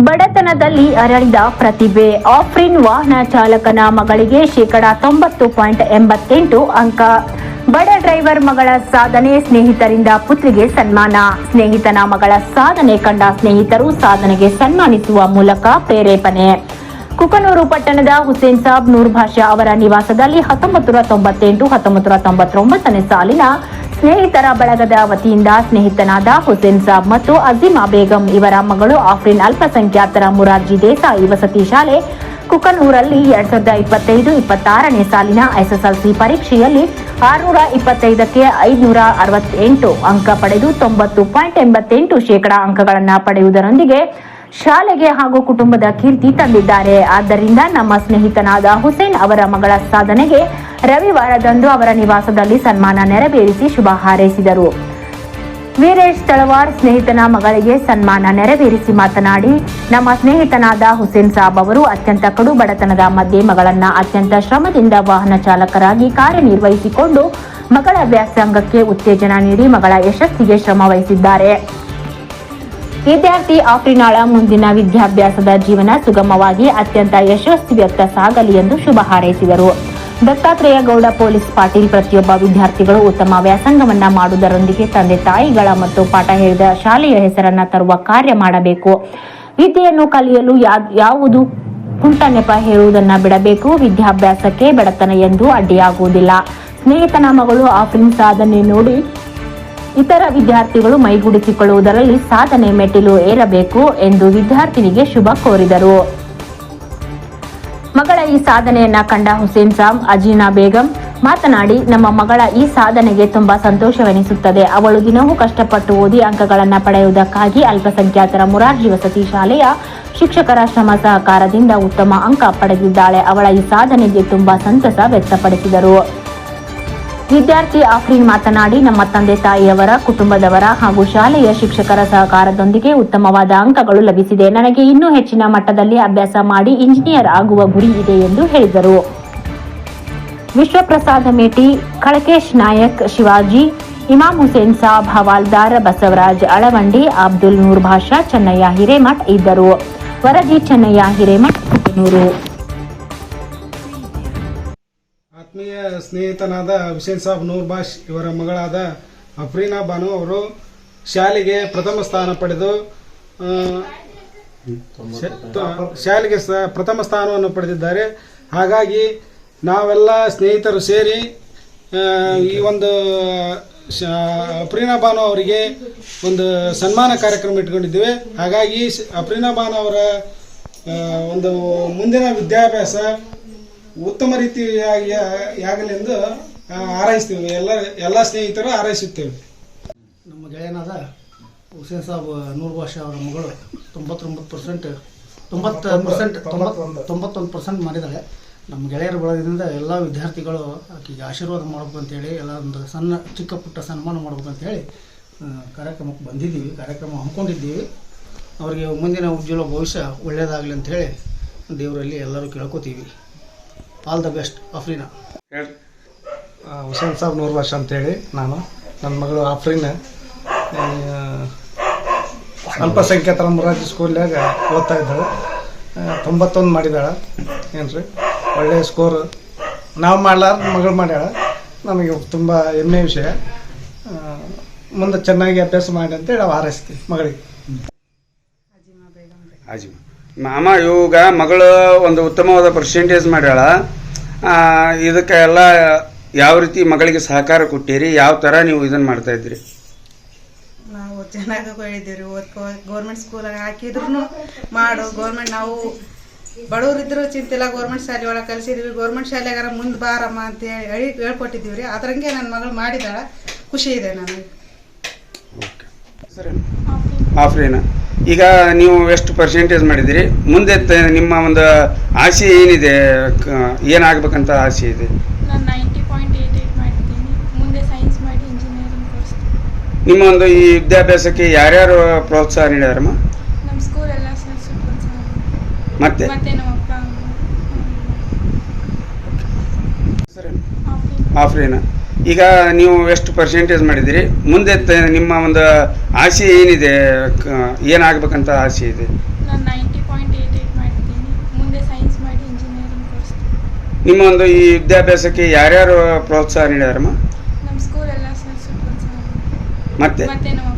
ಬಡತನದಲ್ಲಿ ಅರಳಿದ ಪ್ರತಿಭೆ ಆಫ್ರಿನ್ ವಾಹನ ಚಾಲಕನ ಮಗಳಿಗೆ ಶೇಕಡಾ 90.88 ಅಂಕ. ಬಡ ಡ್ರೈವರ್ ಮಗಳ ಸಾಧನೆ, ಸ್ನೇಹಿತರಿಂದ ಪುತ್ರಿಗೆ ಸನ್ಮಾನ. ಸ್ನೇಹಿತನ ಮಗಳ ಸಾಧನೆ ಕಂಡ ಸ್ನೇಹಿತರು ಸಾಧನೆಗೆ ಸನ್ಮಾನಿಸುವ ಮೂಲಕ ಪ್ರೇರೇಪಣೆ. ಕುಕನೂರು ಪಟ್ಟಣದ ಹುಸೇನ್ ಸಾಬ್ ನೂರ್ ಭಾಷಾ ಅವರ ನಿವಾಸದಲ್ಲಿ 1998-1999 ಸಾಲಿನ ಸ್ನೇಹಿತರ ಬಳಗದ ವತಿಯಿಂದ ಸ್ನೇಹಿತನಾದ ಹುಸೇನ್ ಸಾಬ್ ಮತ್ತು ಅಜೀಮಾ ಬೇಗಂ ಇವರ ಮಗಳು ಆಫ್ರಿನ್ ಅಲ್ಪಸಂಖ್ಯಾತರ ಮುರಾರ್ಜಿ ದೇಸಾಯಿ ವಸತಿ ಶಾಲೆ ಕುಕನೂರಲ್ಲಿ 2025-26ನೇ ಸಾಲಿನ ಎಸ್ಎಸ್ಎಲ್ಸಿ ಪರೀಕ್ಷೆಯಲ್ಲಿ 625ಕ್ಕೆ 568 ಅಂಕ ಪಡೆದು 90.88% ಅಂಕಗಳನ್ನು ಪಡೆಯುವುದರೊಂದಿಗೆ ಶಾಲೆಗೆ ಹಾಗೂ ಕುಟುಂಬದ ಕೀರ್ತಿ ತಂದಿದ್ದಾರೆ. ಆದ್ದರಿಂದ ನಮ್ಮ ಸ್ನೇಹಿತನಾದ ಹುಸೇನ್ ಅವರ ಮಗಳ ಸಾಧನೆಗೆ ರವಿವಾರದಂದು ಅವರ ನಿವಾಸದಲ್ಲಿ ಸನ್ಮಾನ ನೆರವೇರಿಸಿ ಶುಭ ಹಾರೈಸಿದರು. ವೀರೇಶ್ ತಳವಾರ್ ಸ್ನೇಹಿತನ ಮಗಳಿಗೆ ಸನ್ಮಾನ ನೆರವೇರಿಸಿ ಮಾತನಾಡಿ, ನಮ್ಮ ಸ್ನೇಹಿತನಾದ ಹುಸೇನ್ ಸಾಬ್ ಅವರು ಅತ್ಯಂತ ಕಡು ಬಡತನದ ಮಧ್ಯೆ ಮಗಳನ್ನ ಅತ್ಯಂತ ಶ್ರಮದಿಂದ ವಾಹನ ಚಾಲಕರಾಗಿ ಕಾರ್ಯನಿರ್ವಹಿಸಿಕೊಂಡು ಮಗಳ ವ್ಯಾಸಂಗಕ್ಕೆ ಉತ್ತೇಜನ ನೀಡಿ ಮಗಳ ಯಶಸ್ಸಿಗೆ ಶ್ರಮ ವಹಿಸಿದ್ದಾರೆ. ವಿದ್ಯಾರ್ಥಿ ಆಫ್ರಿನಾಳ ಮುಂದಿನ ವಿದ್ಯಾಭ್ಯಾಸದ ಜೀವನ ಸುಗಮವಾಗಿ ಅತ್ಯಂತ ಯಶಸ್ವಿಯತ್ತ ಸಾಗಲಿ ಎಂದು ಶುಭ ಹಾರೈಸಿದರು. ದತ್ತಾತ್ರೇಯ ಗೌಡ ಪೊಲೀಸ್ ಪಾಟೀಲ್ ಪ್ರತಿಯೊಬ್ಬ ವಿದ್ಯಾರ್ಥಿಗಳು ಉತ್ತಮ ವ್ಯಾಸಂಗವನ್ನ ಮಾಡುವುದರೊಂದಿಗೆ ತಂದೆ ತಾಯಿಗಳ ಮತ್ತು ಪಾಠ ಹೇಳಿದ ಶಾಲೆಯ ಹೆಸರನ್ನ ತರುವ ಕಾರ್ಯ ಮಾಡಬೇಕು. ವಿದ್ಯೆಯನ್ನು ಕಲಿಯಲು ಯಾವುದು ಕುಂಟ ನೆಪ ಹೇಳುವುದನ್ನ ಬಿಡಬೇಕು. ವಿದ್ಯಾಭ್ಯಾಸಕ್ಕೆ ಬಡತನ ಎಂದು ಅಡ್ಡಿಯಾಗುವುದಿಲ್ಲ. ಸ್ನೇಹಿತನ ಮಗಳು ಆಫ್ರಿನ್ ಸಾಧನೆ ನೋಡಿ ಇತರ ವಿದ್ಯಾರ್ಥಿಗಳು ಮೈಗೂಡಿಸಿಕೊಳ್ಳುವುದರಲ್ಲಿ ಸಾಧನೆ ಮೆಟ್ಟಿಲು ಏರಬೇಕು ಎಂದು ವಿದ್ಯಾರ್ಥಿನಿಗೆ ಶುಭ ಕೋರಿದರು. ಮಗಳ ಈ ಸಾಧನೆಯನ್ನ ಕಂಡ ಹುಸೇನ್ ಸಾಬ್ ಅಜೀನಾ ಬೇಗಂ ಮಾತನಾಡಿ, ನಮ್ಮ ಮಗಳ ಈ ಸಾಧನೆಗೆ ತುಂಬಾ ಸಂತೋಷವೆನಿಸುತ್ತದೆ. ಅವಳು ದಿನವೂ ಕಷ್ಟಪಟ್ಟು ಓದಿ ಅಂಕಗಳನ್ನು ಪಡೆಯುವುದಕ್ಕಾಗಿ ಅಲ್ಪಸಂಖ್ಯಾತರ ಮುರಾರ್ಜಿ ವಸತಿ ಶಾಲೆಯ ಶಿಕ್ಷಕರ ಶ್ರಮ ಸಹಕಾರದಿಂದ ಉತ್ತಮ ಅಂಕ ಪಡೆದಿದ್ದಾಳೆ. ಅವಳ ಈ ಸಾಧನೆಗೆ ತುಂಬಾ ಸಂತಸ ವ್ಯಕ್ತಪಡಿಸಿದರು. ವಿದ್ಯಾರ್ಥಿ ಆಫ್ರಿನ್ ಮಾತನಾಡಿ, ನಮ್ಮ ತಂದೆ ತಾಯಿಯವರ, ಕುಟುಂಬದವರ ಹಾಗೂ ಶಾಲೆಯ ಶಿಕ್ಷಕರ ಸಹಕಾರದೊಂದಿಗೆ ಉತ್ತಮವಾದ ಅಂಕಗಳು ಲಭಿಸಿದೆ. ನನಗೆ ಇನ್ನೂ ಹೆಚ್ಚಿನ ಮಟ್ಟದಲ್ಲಿ ಅಭ್ಯಾಸ ಮಾಡಿ ಇಂಜಿನಿಯರ್ ಆಗುವ ಗುರಿ ಇದೆ ಎಂದು ಹೇಳಿದರು. ವಿಶ್ವಪ್ರಸಾದ್ ಮೇಟಿ, ಕಳಕೇಶ್ ನಾಯಕ್, ಶಿವಾಜಿ, ಇಮಾಮ್ ಹುಸೇನ್ ಸಾಬ್ ಹವಾಲ್ದಾರ್, ಬಸವರಾಜ್ ಅಳವಂಡಿ, ಅಬ್ದುಲ್ ನೂರ್ ಭಾಷಾ, ಚೆನ್ನಯ್ಯ ಹಿರೇಮಠ್ ಇದ್ದರು. ವರದಿ ಚೆನ್ನಯ್ಯ ಹಿರೇಮಠ್, ಕುಕನೂರು. ಆತ್ಮೀಯ ಸ್ನೇಹಿತನಾದ ಹುಸೇನ್ ಸಾಬ್ ನೂರ್ ಭಾಷ್ ಇವರ ಮಗಳಾದ ಅಫ್ರೀನಾ ಬಾನು ಅವರು ಶಾಲೆಗೆ ಪ್ರಥಮ ಸ್ಥಾನ ಪಡೆದು ಪ್ರಥಮ ಸ್ಥಾನವನ್ನು ಪಡೆದಿದ್ದಾರೆ. ಹಾಗಾಗಿ ನಾವೆಲ್ಲ ಸ್ನೇಹಿತರು ಸೇರಿ ಈ ಒಂದು ಅಫ್ರೀನಾ ಬಾನು ಅವರಿಗೆ ಒಂದು ಸನ್ಮಾನ ಕಾರ್ಯಕ್ರಮ ಇಟ್ಕೊಂಡಿದ್ದೇವೆ. ಹಾಗಾಗಿ ಅಫ್ರೀನಾ ಬಾನು ಅವರ ಒಂದು ಮುಂದಿನ ವಿದ್ಯಾಭ್ಯಾಸ ಉತ್ತಮ ರೀತಿಯಾಗಲೆಂದು ಹಾರೈಸ್ತೇವೆ. ಎಲ್ಲ ಸ್ನೇಹಿತರು ಹಾರೈಸುತ್ತೇವೆ. ನಮ್ಮ ಗೆಳೆಯನಾದ ಹುಸೇನ್ ಸಾಬ್ ನೂರ್ ಭಾಷಾ ಅವರ ಮಗಳು 91% ಮಾಡಿದ್ದಾಳೆ. ನಮ್ಮ ಗೆಳೆಯರ ಬಳಗದಿಂದ ಎಲ್ಲ ವಿದ್ಯಾರ್ಥಿಗಳು ಆಕೆಗೆ ಆಶೀರ್ವಾದ ಮಾಡಬೇಕು ಅಂತೇಳಿ ಎಲ್ಲ ಒಂದು ಚಿಕ್ಕ ಪುಟ್ಟ ಸನ್ಮಾನ ಮಾಡಬೇಕು ಅಂತೇಳಿ ಕಾರ್ಯಕ್ರಮಕ್ಕೆ ಬಂದಿದ್ದೀವಿ, ಕಾರ್ಯಕ್ರಮ ಹಮ್ಮಿಕೊಂಡಿದ್ದೀವಿ. ಅವರಿಗೆ ಮುಂದಿನ ಉಜ್ವಲ ಭವಿಷ್ಯ ಒಳ್ಳೆಯದಾಗಲಿ ಅಂಥೇಳಿ ದೇವರಲ್ಲಿ ಎಲ್ಲರೂ ಕೇಳ್ಕೊತೀವಿ. All the best Afreena. Hussain Sab Noor Basha ಅಂತೇಳಿ ನಾನು, ನನ್ನ ಮಗಳು ಆಫ್ರೀನ್ ಅಲ್ಪಸಂಖ್ಯಾತರ ಮುರಾರ್ಜಿ ಸ್ಕೂಲ್ನಾಗ ಓದ್ತಾ ಇದ್ದಾಳೆ. 91 ಮಾಡಿದಾಳೆ. ಏನ್ರಿ ಒಳ್ಳೆಯ ಸ್ಕೋರ್. ನಾವು ಮಾಡ್ಲಾರ್ದು ಮಗಳು ಮಾಡ್ಯಾಳ. ನಮಗೆ ತುಂಬ ಹೆಮ್ಮೆ ವಿಷಯ. ಮುಂದೆ ಚೆನ್ನಾಗಿ ಅಭ್ಯಾಸ ಮಾಡಿ ಅಂತೇಳಿ ನಾವು ಹಾರೈಸ್ತೀವಿ ಮಗಳಿಗೆ. ಮಾಮ ಇವಾಗ ಮಗಳು ಒಂದು ಉತ್ತಮವಾದ ಪರ್ಸೆಂಟೇಜ್ ಮಾಡ್ಯಾಳ. ಇದಕ್ಕೆ ಎಲ್ಲ ಯಾವ ರೀತಿ ಮಗಳಿಗೆ ಸಹಕಾರ ಕೊಟ್ಟಿರಿ? ಯಾವ ಥರ ನೀವು ಇದನ್ನು ಮಾಡ್ತಾ ಇದ್ರಿ? ನಾವು ಚೆನ್ನಾಗಿ ಹೇಳಿದ್ದೀವಿ. ಗೌರ್ಮೆಂಟ್ ಸ್ಕೂಲಾಗ ಹಾಕಿದ್ರು ಮಾಡು, ಗೌರ್ಮೆಂಟ್ ನಾವು ಬಡವರಿದ್ರು ಚಿಂತಿಲ್ಲ, ಗೌರ್ಮೆಂಟ್ ಶಾಲೆ ಒಳಗೆ ಕಲಿಸಿದ್ವಿ, ಗೌರ್ಮೆಂಟ್ ಶಾಲೆಗಾರ ಮುಂದೆ ಬಾರಮ್ಮ ಅಂತ ಹೇಳಿ ಹೇಳ್ಕೊಟ್ಟಿದ್ದೀವಿ ರೀ. ಅದರಂಗೆ ನನ್ನ ಮಗಳು ಮಾಡಿದಾಳ, ಖುಷಿ ಇದೆ ನನಗೆ. ಓಕೆ ಸರಿ. ಆಫ್ರೀನಾ, ಈಗ ನೀವು ಎಷ್ಟು ಪರ್ಸೆಂಟೇಜ್ ಮಾಡಿದಿರಿ? ಮುಂದೆ ನಿಮ್ಮ ಒಂದು ಆಸೆ ಏನಿದೆ? ಏನಾಗಬೇಕಂತ ಆಸೆ ಇದೆ? ನಾನು 90.88 ಮಾಡಿದ್ದೀನಿ. ಮುಂದೆ ಸೈನ್ಸ್ ಮಾಡಿ ಇಂಜಿನಿಯರಿಂಗ್ ಕೋರ್ಸ್. ನಿಮ್ಮ ಒಂದು ಈ ವಿದ್ಯಾಭ್ಯಾಸಕ್ಕೆ ಯಾರ್ಯಾರು ಪ್ರೋತ್ಸಾಹ ನೀಡ್ಯಾರಮ್ಮ? ನಮ್ಮ ಸ್ಕೂಲ್ ಎಲ್ಲ ಪ್ರೋತ್ಸಾಹ. ಮತ್ತೆ ನಮ್ಮ ಅಪ್ಪ ಸರಿ. ಆಫ್ರೀನಾ, ಈಗ ನೀವು ಎಷ್ಟು ಪರ್ಸೆಂಟೇಜ್ ಮಾಡಿದಿರಿ? ಮುಂದೆ ನಿಮ್ಮ ಒಂದು ಆಸೆ ಏನಿದೆ? ಏನಾಗಬೇಕಂತ ಆಸೆ ಇದೆ? ನಾನು 90.88 ಮಾಡಿದ್ದೀನಿ. ಮುಂದೆ ಸೈನ್ಸ್ ಮಾಡಿ ಇಂಜಿನಿಯರಿಂಗ್ ಕೋರ್ಸ್. ನಿಮ್ಮ ಒಂದು ಈ ವಿದ್ಯಾಭ್ಯಾಸಕ್ಕೆ ಯಾರ್ಯಾರು ಪ್ರೋತ್ಸಾಹ ನೀಡಿದಾರಮ್ಮ? ನಮ್ಮ ಸ್ಕೂಲ್ ಎಲ್ಲ ಸರ್ ಪ್ರೋತ್ಸಾಹ. ಮತ್ತೆ ಮತ್ತೆ ನಮ್ಮ